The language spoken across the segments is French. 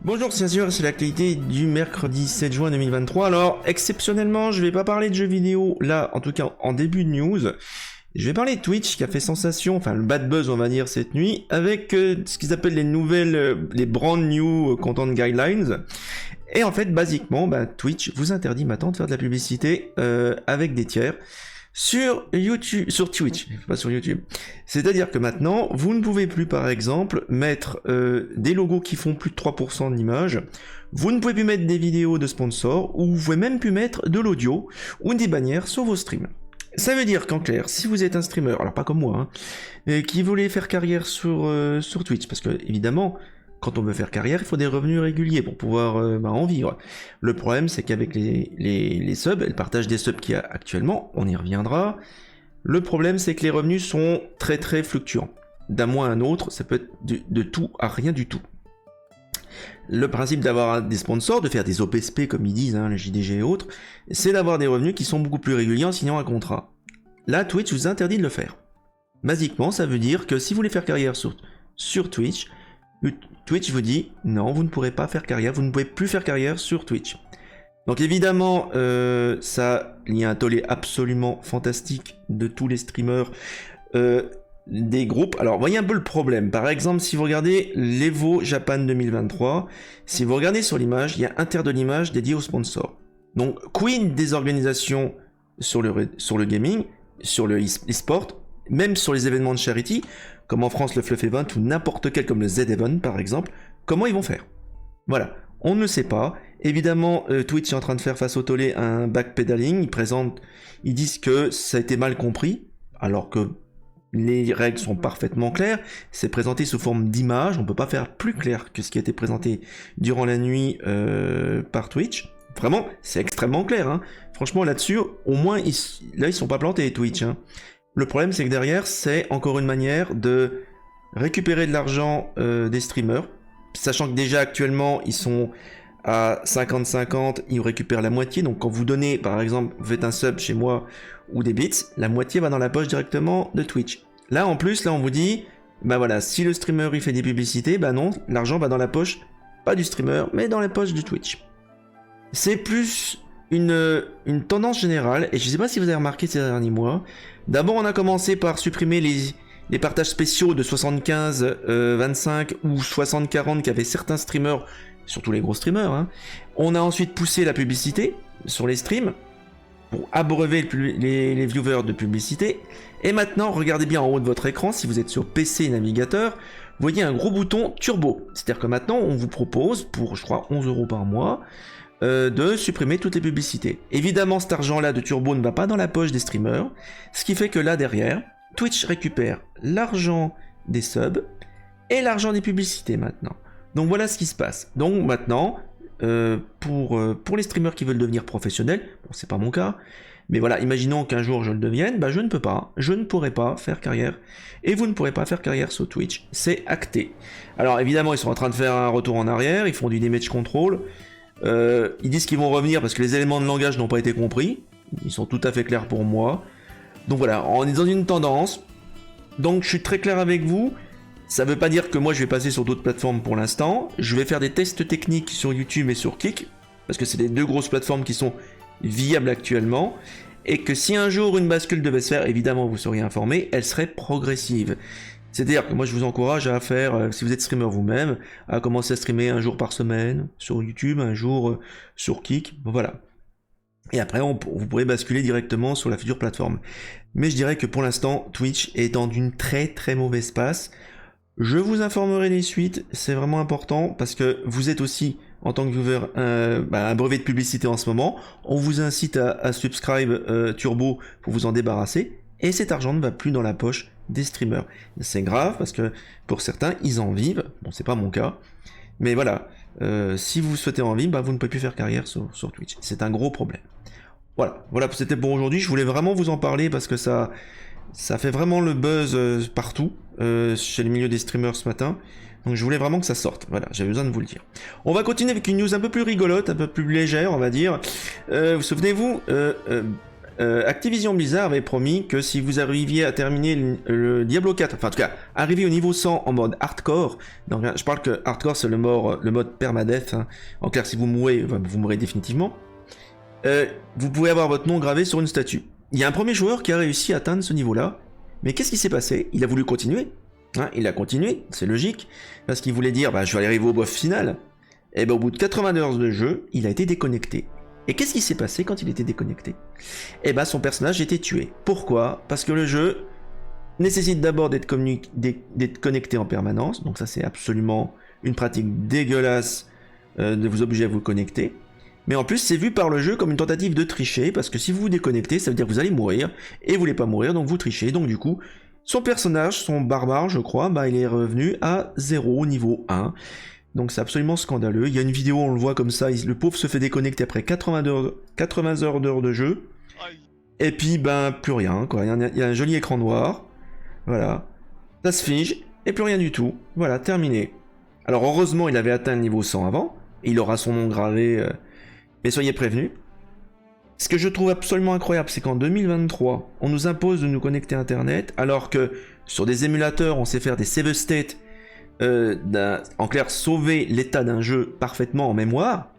Bonjour, c'est l'actualité du mercredi 7 juin 2023. Alors, exceptionnellement, je vais pas parler de jeux vidéo, là, en tout cas en début de news. Je vais parler de Twitch qui a fait sensation, enfin le bad buzz on va dire cette nuit, avec ce qu'ils appellent les brand new content guidelines. Et en fait, basiquement, Twitch vous interdit maintenant de faire de la publicité avec des tiers sur YouTube, sur Twitch, pas sur YouTube. C'est-à-dire que maintenant, vous ne pouvez plus, par exemple, mettre des logos qui font plus de 3% de l'image. Vous ne pouvez plus mettre des vidéos de sponsors, ou vous pouvez même plus mettre de l'audio ou des bannières sur vos streams. Ça veut dire qu'en clair, si vous êtes un streamer, alors pas comme moi, qui voulait faire carrière sur Twitch, parce que évidemment, quand on veut faire carrière, il faut des revenus réguliers pour pouvoir en vivre. Le problème, c'est qu'avec les subs, le partage des subs qu'il y a actuellement, on y reviendra. Le problème, c'est que les revenus sont très très fluctuants. D'un mois à un autre, ça peut être de tout à rien du tout. Le principe d'avoir des sponsors, de faire des OPSP comme ils disent, les JDG et autres, c'est d'avoir des revenus qui sont beaucoup plus réguliers en signant un contrat. Là, Twitch vous interdit de le faire. Basiquement, ça veut dire que si vous voulez faire carrière sur Twitch, Twitch vous dit non, vous ne pourrez pas faire carrière, vous ne pouvez plus faire carrière sur Twitch. Donc évidemment, il y a un tollé absolument fantastique de tous les streamers des groupes. Alors voyez un peu le problème. Par exemple, si vous regardez l'Evo Japan 2023, si vous regardez sur l'image, il y a un tiers de l'image dédié aux sponsors. Donc queen des organisations sur le gaming, sur le e-sport, même sur les événements de charity, comme en France le Fluff Event ou n'importe quel comme le Z Event par exemple, comment ils vont faire? Voilà, on ne sait pas. Évidemment, Twitch est en train de faire face au tollé un backpedaling. Ils disent que ça a été mal compris, alors que les règles sont parfaitement claires. C'est présenté sous forme d'image. On peut pas faire plus clair que ce qui a été présenté durant la nuit par Twitch. Vraiment, c'est extrêmement clair. Franchement, là-dessus, au moins, ils sont pas plantés, Twitch. Le problème, c'est que derrière, c'est encore une manière de récupérer de l'argent des streamers. Sachant que déjà, actuellement, ils sont à 50-50, ils récupèrent la moitié. Donc, quand vous donnez, par exemple, vous faites un sub chez moi ou des bits, la moitié va dans la poche directement de Twitch. Là, en plus, on vous dit, voilà, si le streamer, il fait des publicités, non, l'argent va dans la poche, pas du streamer, mais dans la poche de Twitch. C'est plus une tendance générale, et je sais pas si vous avez remarqué ces derniers mois. D'abord, on a commencé par supprimer les partages spéciaux de 75-25 ou 60-40 qu'avaient certains streamers, surtout les gros streamers. On a ensuite poussé la publicité sur les streams pour abreuver les viewers de publicité. Et maintenant, regardez bien en haut de votre écran, si vous êtes sur PC et navigateur, vous voyez un gros bouton turbo. C'est-à-dire que maintenant, on vous propose, pour je crois 11 € par mois, de supprimer toutes les publicités. Évidemment, cet argent-là de turbo ne va pas dans la poche des streamers, ce qui fait que là, derrière, Twitch récupère l'argent des subs et l'argent des publicités maintenant. Donc voilà ce qui se passe. Donc maintenant, pour les streamers qui veulent devenir professionnels, bon c'est pas mon cas, mais voilà, imaginons qu'un jour je le devienne, je ne peux pas, je ne pourrai pas faire carrière, et vous ne pourrez pas faire carrière sur Twitch, c'est acté. Alors évidemment, ils sont en train de faire un retour en arrière, ils font du damage control, ils disent qu'ils vont revenir parce que les éléments de langage n'ont pas été compris, ils sont tout à fait clairs pour moi. Donc voilà, on est dans une tendance, donc je suis très clair avec vous. Ça veut pas dire que moi je vais passer sur d'autres plateformes pour l'instant. Je vais faire des tests techniques sur YouTube et sur Kick, parce que c'est les deux grosses plateformes qui sont viables actuellement, et que si un jour une bascule devait se faire, évidemment vous seriez informé, elle serait progressive. C'est-à-dire que moi je vous encourage à faire, si vous êtes streamer vous-même, à commencer à streamer un jour par semaine sur YouTube, un jour sur Kick, voilà. Et après, vous pourrez basculer directement sur la future plateforme. Mais je dirais que pour l'instant, Twitch est dans une très très mauvaise passe. Je vous informerai des suites, c'est vraiment important, parce que vous êtes aussi, en tant que viewer, un brevet de publicité en ce moment. On vous incite à subscribe Turbo pour vous en débarrasser, et cet argent ne va plus dans la poche des streamers. C'est grave, parce que pour certains, ils en vivent, bon c'est pas mon cas, mais voilà, si vous souhaitez en vivre, vous ne pouvez plus faire carrière sur Twitch. C'est un gros problème. Voilà, c'était pour aujourd'hui. Je voulais vraiment vous en parler parce que ça fait vraiment le buzz partout chez les milieux des streamers ce matin. Donc je voulais vraiment que ça sorte. Voilà, j'avais besoin de vous le dire. On va continuer avec une news un peu plus rigolote, un peu plus légère, on va dire. Vous souvenez-vous, Activision Blizzard avait promis que si vous arriviez à terminer le Diablo 4, enfin en tout cas, arriver au niveau 100 en mode hardcore, donc je parle que hardcore c'est le mode permadeath, hein. En clair si vous mourrez, vous mourrez définitivement, vous pouvez avoir votre nom gravé sur une statue. Il y a un premier joueur qui a réussi à atteindre ce niveau-là, mais qu'est-ce qui s'est passé? Il a voulu continuer, hein, il a continué, c'est logique, parce qu'il voulait dire, je vais arriver au boss final, et au bout de 80 heures de jeu, il a été déconnecté. Et qu'est-ce qui s'est passé quand il était déconnecté? Son personnage était tué. Pourquoi? Parce que le jeu nécessite d'abord d'être connecté en permanence, donc ça c'est absolument une pratique dégueulasse de vous obliger à vous connecter. Mais en plus c'est vu par le jeu comme une tentative de tricher, parce que si vous vous déconnectez, ça veut dire que vous allez mourir, et vous voulez pas mourir, donc vous trichez. Donc du coup, son personnage, son barbare je crois, il est revenu à 0 niveau 1. Donc c'est absolument scandaleux. Il y a une vidéo, on le voit comme ça, le pauvre se fait déconnecter après 80 heures d'heures de jeu. Et puis plus rien, quoi. Il y a un joli écran noir. Voilà. Ça se fige, et plus rien du tout. Voilà, terminé. Alors heureusement, il avait atteint le niveau 100 avant, et il aura son nom gravé, mais soyez prévenus. Ce que je trouve absolument incroyable, c'est qu'en 2023, on nous impose de nous connecter à Internet, alors que sur des émulateurs, on sait faire des save state, en clair sauver l'état d'un jeu parfaitement en mémoire,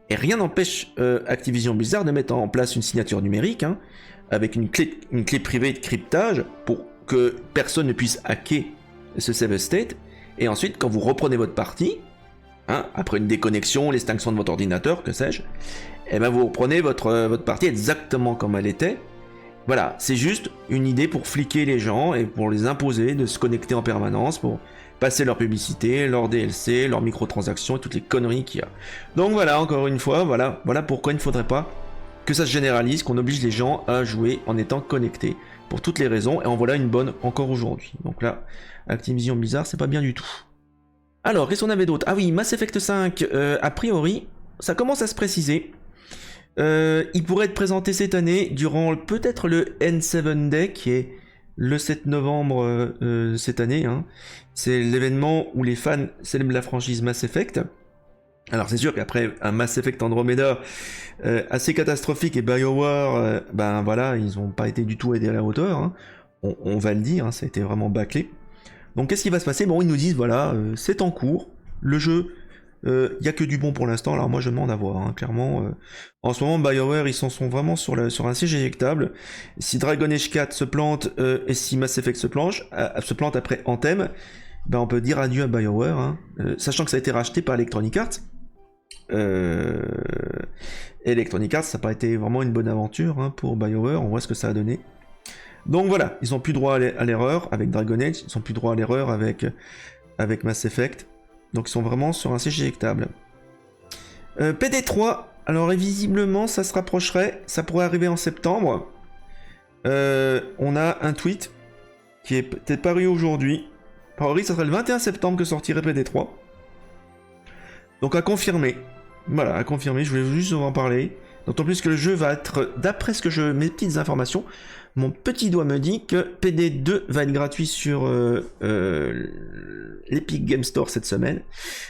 et rien n'empêche Activision Blizzard de mettre en place une signature numérique, hein, avec une clé privée de cryptage pour que personne ne puisse hacker ce save state, et ensuite quand vous reprenez votre partie, hein, après une déconnexion, l'extinction de votre ordinateur, que sais-je, vous reprenez votre partie exactement comme elle était. Voilà, c'est juste une idée pour fliquer les gens et pour les imposer de se connecter en permanence, pour passer leur publicité, leur DLC, leurs microtransactions et toutes les conneries qu'il y a. Donc voilà, encore une fois, voilà pourquoi il ne faudrait pas que ça se généralise, qu'on oblige les gens à jouer en étant connectés. Pour toutes les raisons, et en voilà une bonne encore aujourd'hui. Donc là, Activision Blizzard, c'est pas bien du tout. Alors, qu'est-ce qu'on avait d'autre? Ah oui, Mass Effect 5, a priori, ça commence à se préciser. Il pourrait être présenté cette année durant peut-être le N7 Day, qui est le 7 novembre cette année, hein. C'est l'événement où les fans célèbrent la franchise Mass Effect. Alors c'est sûr qu'après un Mass Effect Andromeda assez catastrophique et BioWare, voilà, ils n'ont pas été du tout aidés à la hauteur, hein. On va le dire, hein, ça a été vraiment bâclé. Donc qu'est-ce qui va se passer? Bon, ils nous disent, voilà, c'est en cours, le jeu, il n'y a que du bon pour l'instant, alors moi je demande à voir, hein, clairement. En ce moment, BioWare, ils sont vraiment sur un siège éjectable. Si Dragon Age 4 se plante, et si Mass Effect se plante après Anthem, on peut dire adieu à BioWare, hein. Sachant que ça a été racheté par Electronic Arts. Electronic Arts, ça n'a pas été vraiment une bonne aventure, hein, pour BioWare, on voit ce que ça a donné. Donc voilà, ils n'ont plus droit à l'erreur avec Dragon Age, ils n'ont plus droit à l'erreur avec Mass Effect. Donc ils sont vraiment sur un siège éjectable. PD3, alors visiblement ça se rapprocherait, ça pourrait arriver en septembre. On a un tweet qui est peut-être paru aujourd'hui. A priori, ça serait le 21 septembre que sortirait PD3. Donc à confirmer. Voilà, à confirmer, je voulais juste vous en parler. D'autant plus que le jeu va être, d'après mes petites informations, mon petit doigt me dit que PD2 va être gratuit sur l'Epic Game Store cette semaine.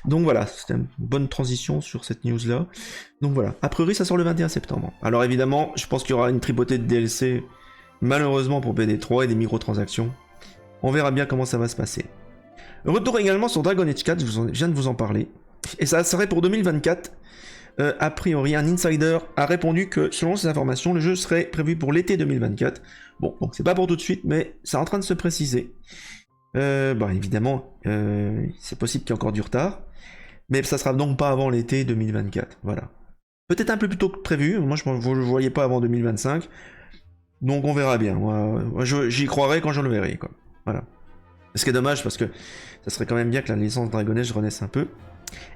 Donc voilà, c'était une bonne transition sur cette news-là. Donc voilà, a priori ça sort le 21 septembre. Alors évidemment, je pense qu'il y aura une tripotée de DLC, malheureusement pour PD3 et des microtransactions. On verra bien comment ça va se passer. Retour également sur Dragon Age 4, je viens de vous en parler. Et ça serait pour 2024. A priori, un insider a répondu que, selon ces informations, le jeu serait prévu pour l'été 2024. Bon, donc c'est pas pour tout de suite, mais c'est en train de se préciser. Évidemment, c'est possible qu'il y ait encore du retard, mais ça sera donc pas avant l'été 2024. Voilà. Peut-être un peu plus tôt que prévu. Moi, je ne voyais pas avant 2025. Donc on verra bien. Moi, j'y croirai quand je le verrai, quoi. Voilà. Ce qui est dommage, parce que ça serait quand même bien que la licence Dragon Age renaisse un peu.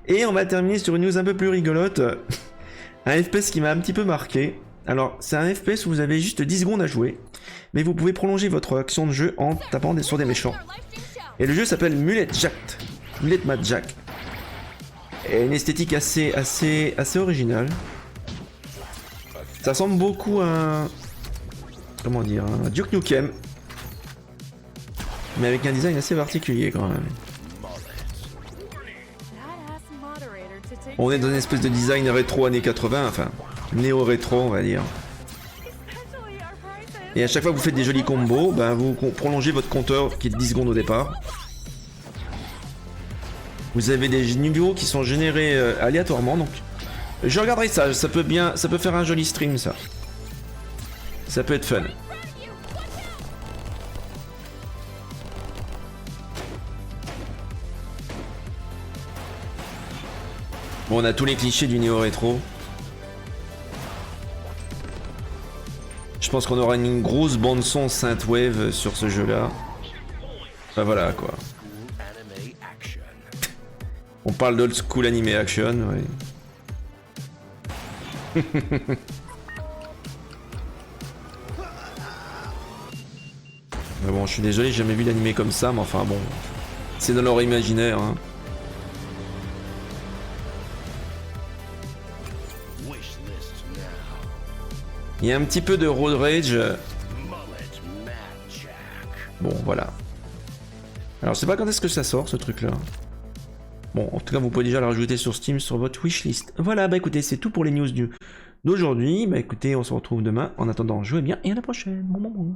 Et on va terminer sur une news un peu plus rigolote. Un FPS qui m'a un petit peu marqué. Alors, c'est un FPS où vous avez juste 10 secondes à jouer, mais vous pouvez prolonger votre action de jeu en tapant sur des méchants. Et le jeu s'appelle Mullet Mad Jack. Et une esthétique assez originale. Ça ressemble beaucoup à comment dire, un Duke Nukem, mais avec un design assez particulier quand même. On est dans une espèce de design rétro années 80, enfin néo-rétro on va dire. Et à chaque fois que vous faites des jolis combos, ben vous prolongez votre compteur qui est de 10 secondes au départ. Vous avez des niveaux qui sont générés aléatoirement, donc je regarderai ça, ça peut faire un joli stream ça. Ça peut être fun. Bon, on a tous les clichés du néo rétro. Je pense qu'on aura une grosse bande son synthwave sur ce jeu là. Enfin voilà quoi. On parle d'old school anime action, oui. Mais bon, je suis désolé, j'ai jamais vu d'animé comme ça, mais enfin bon, c'est dans leur imaginaire. Hein. Il y a un petit peu de road rage. Bon, voilà. Alors, je sais pas quand est-ce que ça sort ce truc-là. Bon, en tout cas, vous pouvez déjà le rajouter sur Steam, sur votre wishlist. Voilà, bah écoutez, c'est tout pour les news d'aujourd'hui. Bah écoutez, on se retrouve demain. En attendant, jouez bien et à la prochaine. Bon, bon, bon.